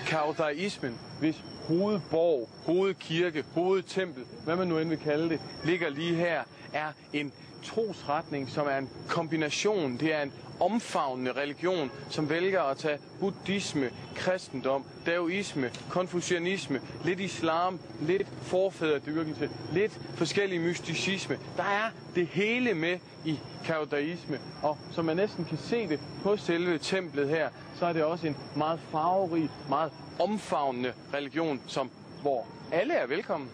Taodaismen, hvis hovedborg, hovedkirke, hovedtempel, hvad man nu end vil kalde det, ligger lige her, er en trosretning, som er en kombination. Det er en omfavnende religion, som vælger at tage buddhisme, kristendom, daoisme, konfucianisme, lidt islam, lidt forfædredyrkelse, lidt forskellig mysticisme. Der er det hele med i taodaisme, og som man næsten kan se det på selve templet her, så er det også en meget farverig, meget omfavnende religion, hvor alle er velkommen.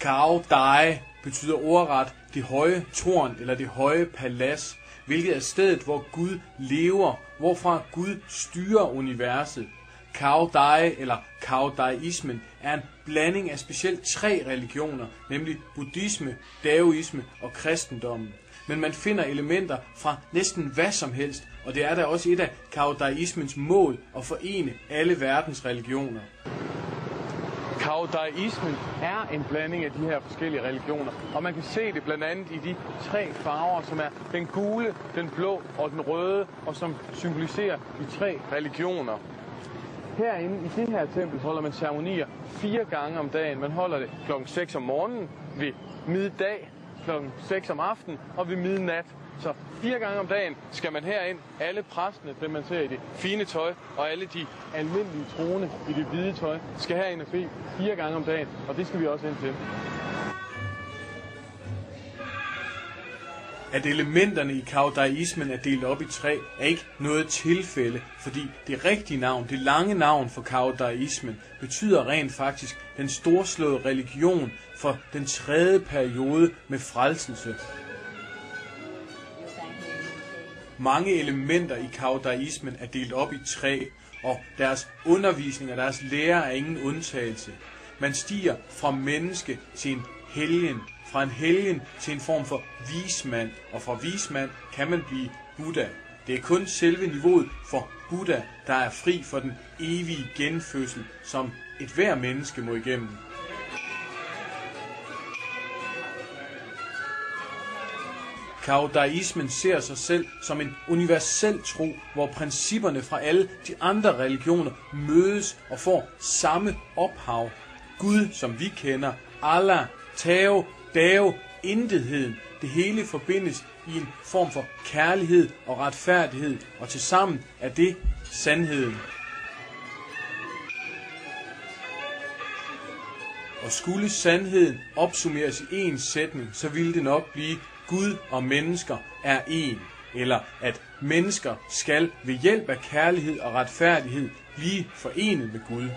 Cao Dai betyder ordret det høje tårn eller det høje palads, hvilket er stedet, hvor Gud lever, hvorfra Gud styrer universet. Cao Dai eller Taodaismen er en blanding af specielt 3 religioner, nemlig buddhisme, daoisme og kristendommen. Men man finder elementer fra næsten hvad som helst, og det er da også et af Taodaismens mål at forene alle verdens religioner. Taodaismen er en blanding af de her forskellige religioner, og man kan se det blandt andet i de 3 farver, som er den gule, den blå og den røde, og som symboliserer de 3 religioner. Herinde i det her tempel holder man ceremonier 4 gange om dagen. Man holder det klokken 6 om morgenen, ved middag, klokken 6 om aftenen og ved midnat. Så 4 gange om dagen skal man herind. Alle præstene, dem man ser i det fine tøj, og alle de almindelige troende i det hvide tøj, skal herind og bede 4 gange om dagen, og det skal vi også ind til. At elementerne i Taodaismen er delt op i 3, er ikke noget tilfælde, fordi det rigtige navn, det lange navn for Taodaismen, betyder rent faktisk den storslåede religion for den 3. periode med frelselse. Mange elementer i Taodaismen er delt op i 3, og deres undervisning og deres lære er ingen undtagelse. Man stiger fra menneske til en helgen, fra en helgen til en form for vismand, og fra vismand kan man blive Buddha. Det er kun selve niveauet for Buddha, der er fri for den evige genfødsel, som et hver menneske må igennem. Taodaismen ser sig selv som en universel tro, hvor principperne fra alle de andre religioner mødes og får samme ophav. Gud, som vi kender, Allah, Tao, Dao, intetheden, det hele forbindes i en form for kærlighed og retfærdighed, og tilsammen er det sandheden. Og skulle sandheden opsummeres i én sætning, så ville det nok blive: Gud og mennesker er én, eller at mennesker skal ved hjælp af kærlighed og retfærdighed blive forenet med Gud.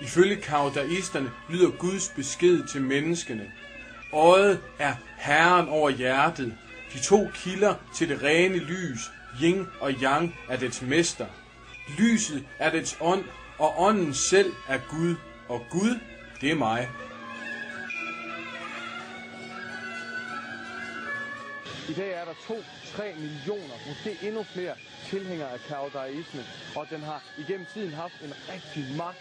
Ifølge taodaisterne lyder Guds besked til menneskene: øjet er herren over hjertet. De 2 kilder til det rene lys, yin og yang, er dets mester. Lyset er dets ånd, og ånden selv er Gud, og Gud, det er mig. I dag er der 2-3 millioner, måske endnu flere tilhængere af taodaismen, og den har igennem tiden haft en rigtig magt.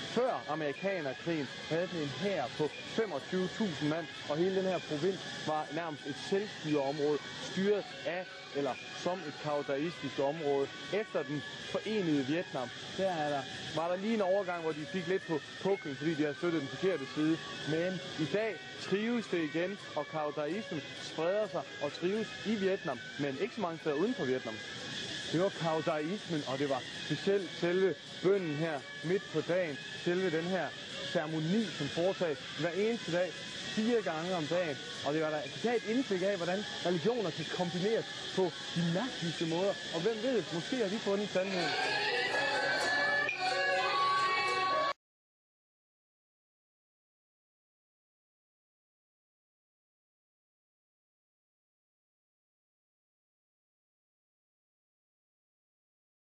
Før amerikanerkrigen havde den en hær på 25.000 mand, og hele den her provins var nærmest et selvstyreområde, styret af eller som et taodaistisk område. Efter den forenede Vietnam, var der lige en overgang, hvor de fik lidt på puklen, fordi de havde støttet den forkerte side. Men i dag trives det igen, og taodaismen spreder sig og trives i Vietnam, men ikke så mange steder uden for Vietnam. Det var taodaismen, og det var specielt selve bønnen her midt på dagen, selve den her ceremoni, som foretages hver eneste dag, 4 gange om dagen. Og det var der gav et indtryk af, hvordan religioner kan kombineres på de mærkeligste måder. Og hvem ved, måske har de fundet sandheden.